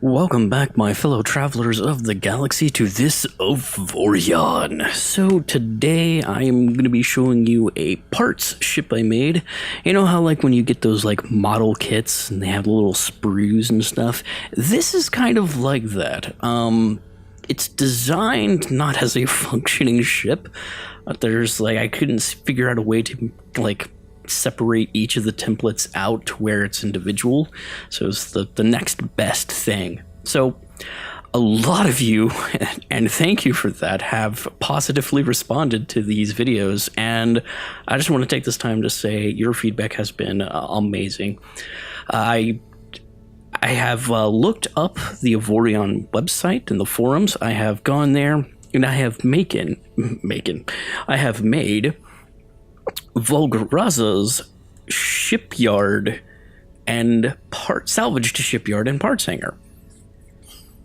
Welcome back, my fellow travelers of the galaxy, to this Avorion. So today I am going to be showing you a parts ship I made. You know how like when you get those like model kits and they have the little sprues and stuff? This is kind of like that. It's designed not as a functioning ship. There's like, I couldn't figure out a way to like separate each of the templates out to where it's individual, so it's the next best thing. So a lot of you, and thank you for that, have positively responded to these videos, and I just want to take this time to say your feedback has been amazing. I have looked up the Avorion website and the forums. I have gone there and I have made Volgraza's shipyard and salvaged shipyard and parts hanger.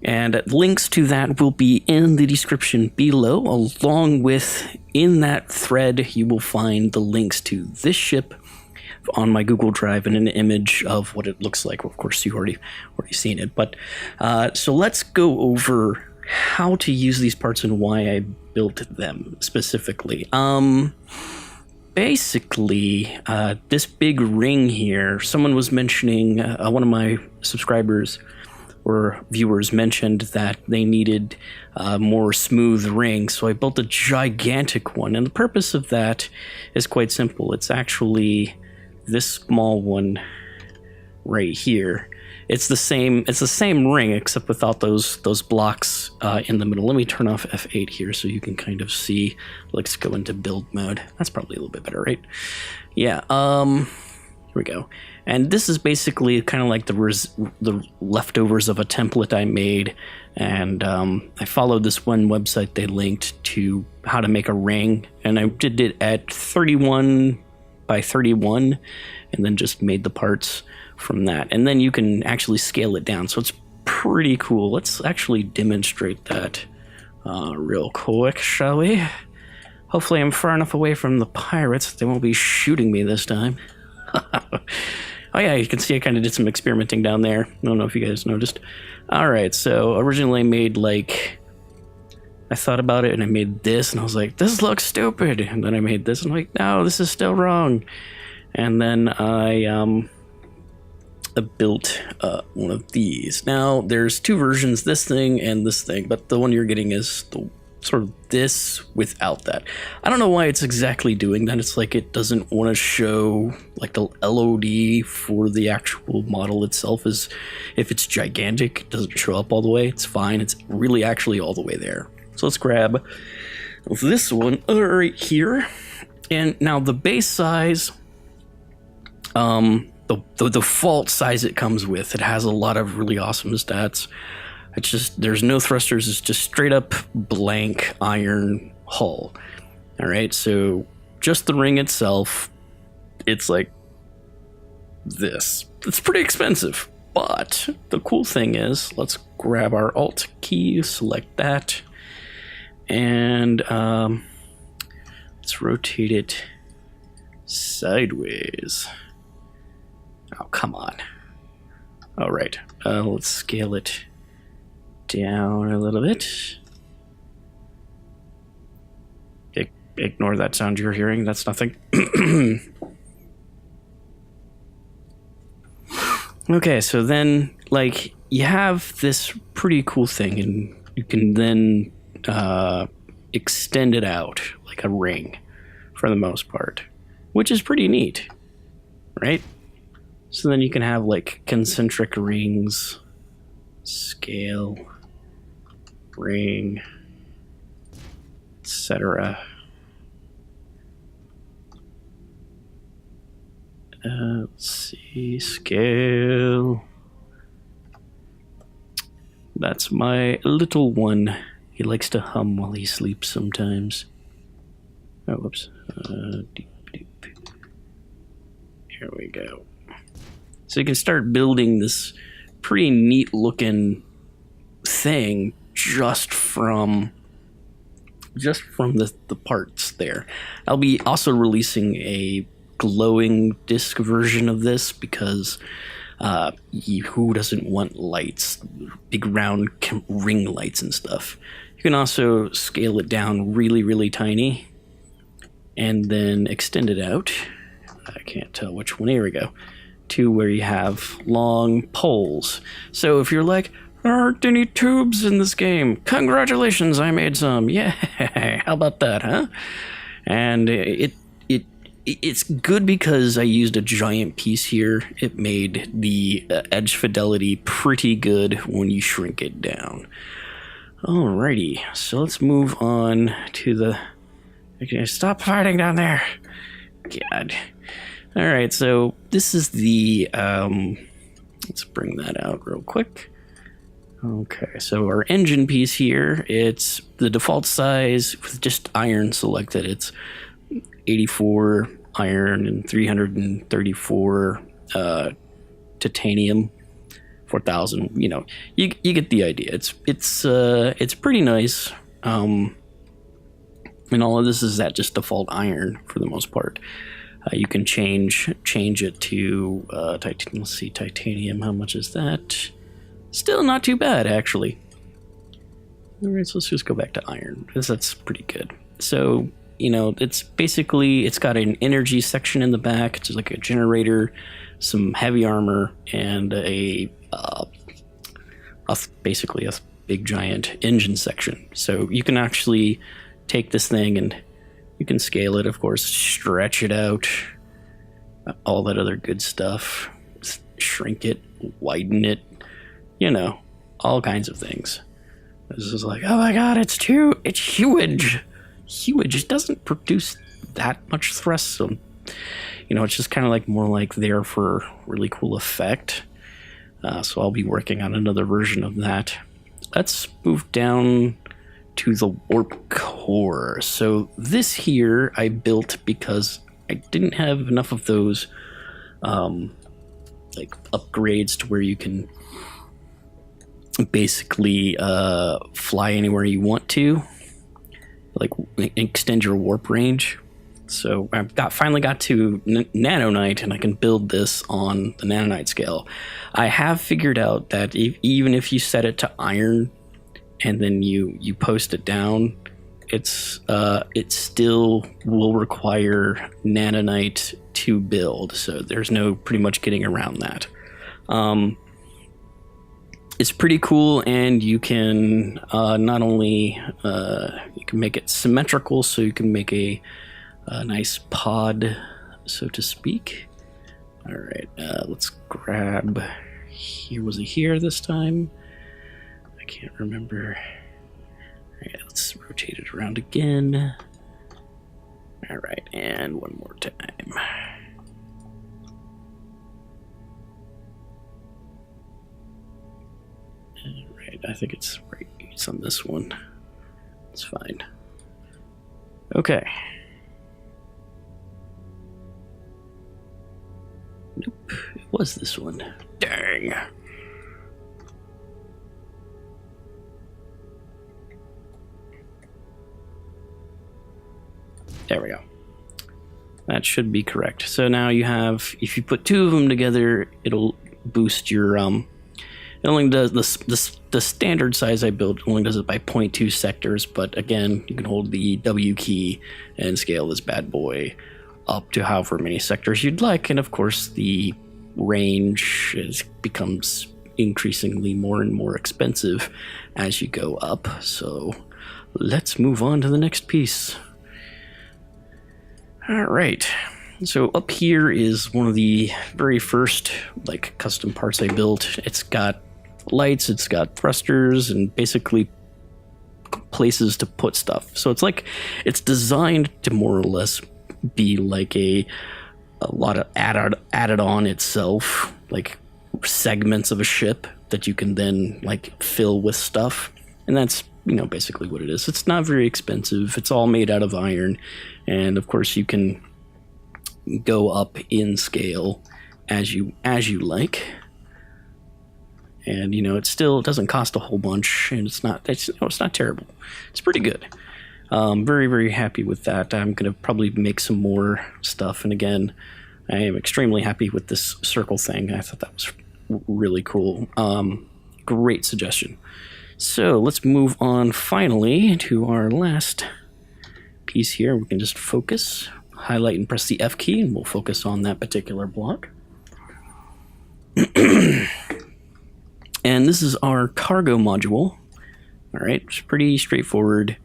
And links to that will be in the description below, along with, in that thread, you will find the links to this ship on my Google Drive and an image of what it looks like. Of course, you've already seen it. But so let's go over how to use these parts and why I built them specifically. Basically, this big ring here, someone was mentioning, one of my subscribers or viewers mentioned that they needed more smooth ring, so I built a gigantic one, and the purpose of that is quite simple. It's actually this small one right here. It's the same ring, except without those blocks in the middle. Let me turn off F8 here so you can kind of see. Let's go into build mode. That's probably a little bit better, right? Yeah, here we go. And this is basically kind of like the leftovers of a template I made. And I followed this one website they linked to how to make a ring. And I did it at 31 by 31 and then just made the parts from that, and then you can actually scale it down, so it's pretty cool. Let's actually demonstrate that real quick, shall we? Hopefully I'm far enough away from the pirates they won't be shooting me this time. Oh yeah, you can see I kind of did some experimenting down there. I don't know if you guys noticed. Alright, so originally I made like, I thought about it and I made this and I was like, this looks stupid, and then I made this and I'm like, no, this is still wrong. And then I built one of these. Now there's two versions, this thing and this thing, but the one you're getting is the sort of this without that. I don't know why it's exactly doing that. It's like it doesn't want to show like the LOD for the actual model itself. Is if it's gigantic, it doesn't show up all the way. It's fine, it's really actually all the way there. So let's grab this one right here, and now the base size, the default size it comes with, it has a lot of really awesome stats. It's just, there's no thrusters, it's just straight up blank iron hull. All right, so just the ring itself, it's like this. It's pretty expensive, but the cool thing is, let's grab our Alt key, select that, and let's rotate it sideways. Oh, come on. All right, let's scale it down a little bit. Ignore that sound you're hearing, that's nothing. Okay, so then, like, you have this pretty cool thing, and you can then extend it out like a ring for the most part, which is pretty neat, right? So then you can have like concentric rings, scale, ring, etc. Let's see, scale. That's my little one. He likes to hum while he sleeps sometimes. Oh, whoops. Deep. Here we go. So you can start building this pretty neat looking thing just from the parts there. I'll be also releasing a glowing disc version of this because Who doesn't want lights, big round ring lights and stuff? You can also scale it down really, really tiny and then extend it out. I can't tell which one. Here we go. To where you have long poles. So if you're like, there aren't any tubes in this game, congratulations, I made some. Yeah, how about that, huh? And it's good because I used a giant piece here. It made the edge fidelity pretty good when you shrink it down. Alrighty, so let's move on to the... Okay, stop fighting down there. God. Alright, so this is the... let's bring that out real quick. Okay, so our engine piece here, it's the default size with just iron selected. It's 84 iron and 334 titanium, 4,000. You know, you get the idea. It's pretty nice. And all of this is at just default iron for the most part. You can change it to titanium. Let's see, titanium. How much is that? Still not too bad, actually. All right, so let's just go back to iron, because that's pretty good. So, you know, it's got an energy section in the back. It's like a generator, some heavy armor, and basically a big giant engine section. So you can actually take this thing and you can scale it, of course, stretch it out, all that other good stuff, shrink it, widen it, you know, all kinds of things. This is like, oh my god, it's huge. It doesn't produce that much thrust, so, you know, it's just kind of like more like there for really cool effect. So I'll be working on another version of that. Let's move down to the warp core. So this here I built because I didn't have enough of those like upgrades to where you can basically fly anywhere you want to, like extend your warp range. So I finally got to nanonite, and I can build this on the nanonite scale. I have figured out that even if you set it to iron and then you post it down, it still will require nanonite to build. So there's no pretty much getting around that. It's pretty cool, and you can not only you can make it symmetrical, so you can make a nice pod, so to speak. All right, let's grab. Here, was it here this time? I can't remember. All right, let's rotate it around again. All right, and one more time. Alright, I think it's right. It's on this one. It's fine. Okay. Nope, it was this one. Dang. There we go. That should be correct. So now you have, if you put two of them together, it'll boost your it only does the standard size I built only does it by 0.2 sectors, but again, you can hold the W key and scale this bad boy up to however many sectors you'd like, and of course the range becomes increasingly more and more expensive as you go up. So let's move on to the next piece. All right. So up here is one of the very first like custom parts I built. It's got lights, it's got thrusters, and basically places to put stuff. So it's designed to more or less be like a lot of added on itself, like segments of a ship that you can then like fill with stuff. And that's, you know, basically what it is. It's not very expensive. It's all made out of iron, and of course you can go up in scale as you like. And, you know, it doesn't cost a whole bunch, and it's not terrible. It's pretty good. Very, very happy with that. I'm going to probably make some more stuff. And again, I am extremely happy with this circle thing. I thought that was really cool. Great suggestion. So let's move on finally to our last piece here. We can just focus, highlight and press the F key, and we'll focus on that particular block. And this is our cargo module. All right, it's pretty straightforward.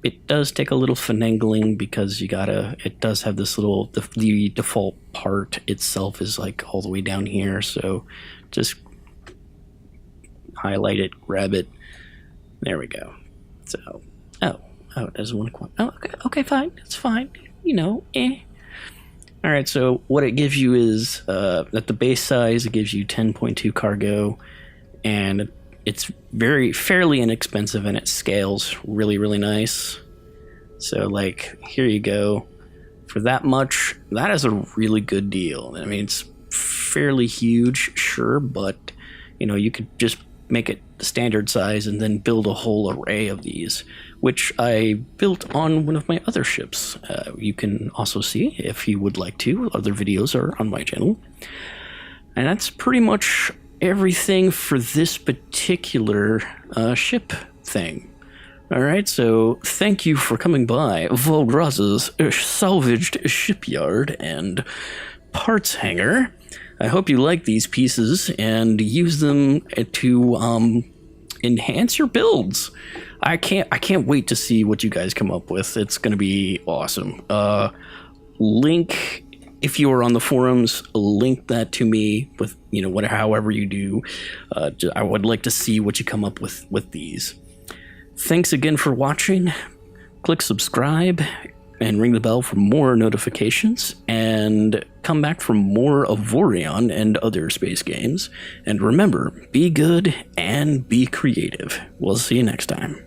It does take a little finagling because it does have this little, the default part itself is like all the way down here. So just highlight it, grab it. There we go. So, oh, it doesn't want to, oh, okay, fine. It's fine. All right, so what it gives you is, at the base size, it gives you 10.2 cargo, and it's fairly inexpensive, and it scales really, really nice. So, like, here you go. For that much, that is a really good deal. I mean, it's fairly huge, sure, but, you could just make it the standard size and then build a whole array of these, which I built on one of my other ships. You can also see, if you would like to, other videos are on my channel. And that's pretty much everything for this particular ship thing. All right, so thank you for coming by Volgraza's Salvaged Shipyard and Parts Hanger. I hope you like these pieces and use them to enhance your builds. I can't wait to see what you guys come up with. It's going to be awesome. Link, if you are on the forums, link that to me with, however you do. I would like to see what you come up with these. Thanks again for watching. Click subscribe and ring the bell for more notifications, and come back for more Avorion and other space games. And remember, be good and be creative. We'll see you next time.